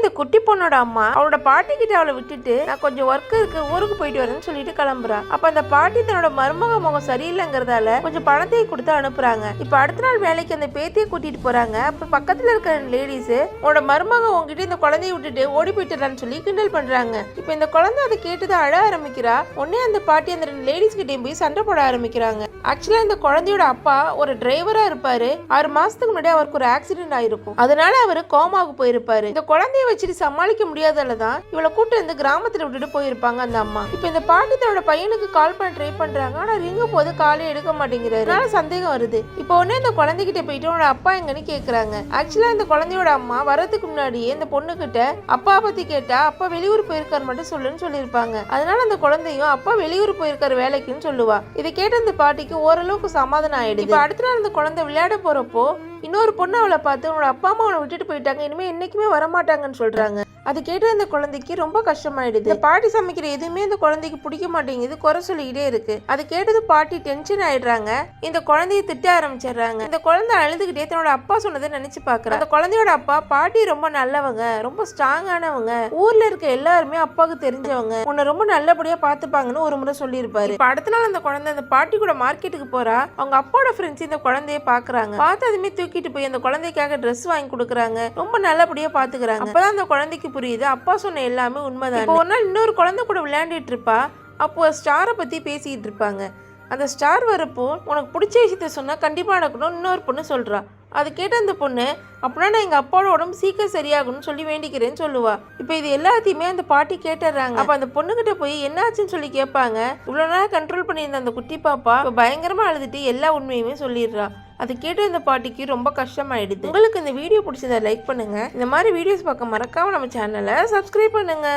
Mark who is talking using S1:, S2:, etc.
S1: இந்த குட்டி பொண்ணோட அம்மா அவளோட பாட்டி கிட்ட அவளை விட்டுட்டு நான் கொஞ்சம் ஒர்க் இருக்கு ஊருக்கு போயிட்டு வரேன்னு சொல்லிட்டு கிளம்புறா. அப்ப அந்த பாட்டி தன்னோட மருமக முகம் சரியில்லைங்கிறதால கொஞ்சம் பணத்தை கொடுத்து அனுப்புறாங்க. இப்ப அடுத்த நாள் வேலைக்கு அந்த பேத்தியை கூட்டிட்டு போறாங்க. அப்ப பக்கத்துல இருக்கிற லேடிஸ் உன்னோட மருமக உங்ககிட்ட இந்த குழந்தைய விட்டுட்டு ஓடி போயிட்டுறான்னு சொல்லி கிண்டல் பண்றாங்க. இப்ப இந்த குழந்தை அதை கேட்டுதான் அழ ஆரம்பிக்கிறா. உடனே அந்த பாட்டி அந்த 2 லேடிஸ் கிட்டே போய் சண்டை போட ஆரம்பிக்கிறாங்க. ஆக்சுவலா இந்த குழந்தையோட அப்பா ஒரு டிரைவரா இருப்பாரு. 6 மாசத்துக்கு முன்னாடி அவருக்கு ஒரு ஆக்சிடென்ட் ஆயிருக்கும். அதனால அவரு கோமாவுக்கு போயிருப்பாரு. இந்த குழந்தைய வச்சுட்டு சமாளிக்க முடியாததான் இவளை கூட்டு வந்து கிராமத்துல விட்டுட்டு போயிருப்பாங்க அந்த அம்மா. இப்ப இந்த பாட்டி தன்னோட பையனுக்கு கால் பண்ண ட்ரை பண்றாங்க. ஆனா ரிங்க போது காலே எடுக்க மாட்டேங்கிறாரு. அதனால சந்தேகம் வருது. இப்போ உடனே இந்த குழந்தைகிட்ட போயிட்டு உன்னோட அப்பா எங்கன்னு கேக்குறாங்க. ஆக்சுவலா இந்த குழந்தையோட அம்மா வரதுக்கு முன்னாடியே இந்த பொண்ணு கிட்ட அப்பா பத்தி கேட்டா அப்பா வெளியூர் போயிருக்காரு மட்டும் சொல்லுன்னு சொல்லியிருப்பாங்க. அதனால அந்த குழந்தையும் அப்பா வெளியூர் போயிருக்காரு வேலைக்குன்னு சொல்லுவா. இதை கேட்ட இந்த பாட்டிக்கு ஓரளவுக்கு சமாதானம் ஆயிடுது. இப்ப அடுத்த நாள் அந்த குழந்தை விளையாட போறப்போ இன்னொரு பொண்ணு அவளை பார்த்து உன்னோட அப்பா அம்மா அவனை விட்டுட்டு போயிட்டாங்க, இனிமே என்னைக்குமே வரமாட்டாங்கன்னு சொல்றாங்க. அது கேட்டு அந்த குழந்தைக்கு ரொம்ப கஷ்டமாயிடுது. இந்த பாட்டி சமைக்கிற எதுவுமே இந்த குழந்தைக்கு பிடிக்க மாட்டேங்குது, குறை சொல்லிக்கிட்டே இருக்கு. அது கேட்டது பாட்டி டென்ஷன் ஆயிடுறாங்க. இந்த குழந்தைய திட்ட ஆரம்பிச்சிடுறாங்க. இந்த குழந்தை அழுதுகிட்டே தன்னோட அப்பா சொன்னதை நினைச்சு பாக்குறாங்க. அந்த குழந்தையோட அப்பா பாட்டி ரொம்ப நல்லவங்க, ரொம்ப ஸ்ட்ராங்கானவங்க, ஊர்ல இருக்க எல்லாருமே அப்பாவுக்கு தெரிஞ்சவங்க, உன்னை ரொம்ப நல்லபடியா பாத்துப்பாங்கன்னு ஒரு முறை சொல்லியிருப்பாரு. இப்ப அடுத்த நாள் அந்த குழந்தை அந்த பாட்டி கூட மார்க்கெட்டுக்கு போறா. அவங்க அப்பாவோட ஃப்ரெண்ட்ஸ் இந்த குழந்தைய பாக்குறாங்க. பார்த்து அதுமே தூக்கிட்டு போய் அந்த குழந்தைக்காக ட்ரெஸ் வாங்கி கொடுக்குறாங்க. ரொம்ப நல்லபடியா பாத்துக்கிறாங்க. அப்பதான் அந்த குழந்தைக்கு புரியுது அப்பா சொன்ன எல்லாமே உண்மைதான். ஒரு நாள் இன்னொரு குழந்தை கூட விளையாண்டுட்டு இருப்பா. அப்போ ஸ்டாரை பத்தி பேசிட்டு இருப்பாங்க. அந்த ஸ்டார் வரப்போ உனக்கு பிடிச்ச விஷயத்த சொன்னா கண்டிப்பா நடக்கணும் இன்னொரு பொண்ணு சொல்றா. அது கேட்ட அந்த பொண்ணு அப்படின்னா நான் எங்க அப்பாவோட உடம்பு சீக்கிரம் சரியாகணும்னு சொல்லி வேண்டிக்கிறேன்னு சொல்லுவா. இப்ப இது எல்லாத்தையுமே அந்த பாட்டி கேட்டுறாங்க. அப்ப அந்த பொண்ணுகிட்ட போய் என்னாச்சுன்னு சொல்லி கேட்பாங்க. இவ்வளவு நேரம் கண்ட்ரோல் பண்ணியிருந்த அந்த குட்டி பாப்பா பயங்கரமா அழுதுட்டு எல்லா உண்மையுமே சொல்லிடுறா. அது கேட்டு இந்த பாட்டிக்கு ரொம்ப கஷ்டமாயிடுது. உங்களுக்கு இந்த வீடியோ பிடிச்சதை லைக் பண்ணுங்க. இந்த மாதிரி வீடியோஸ் பார்க்க மறக்காம நம்ம சேனலை சப்ஸ்கிரைப் பண்ணுங்க.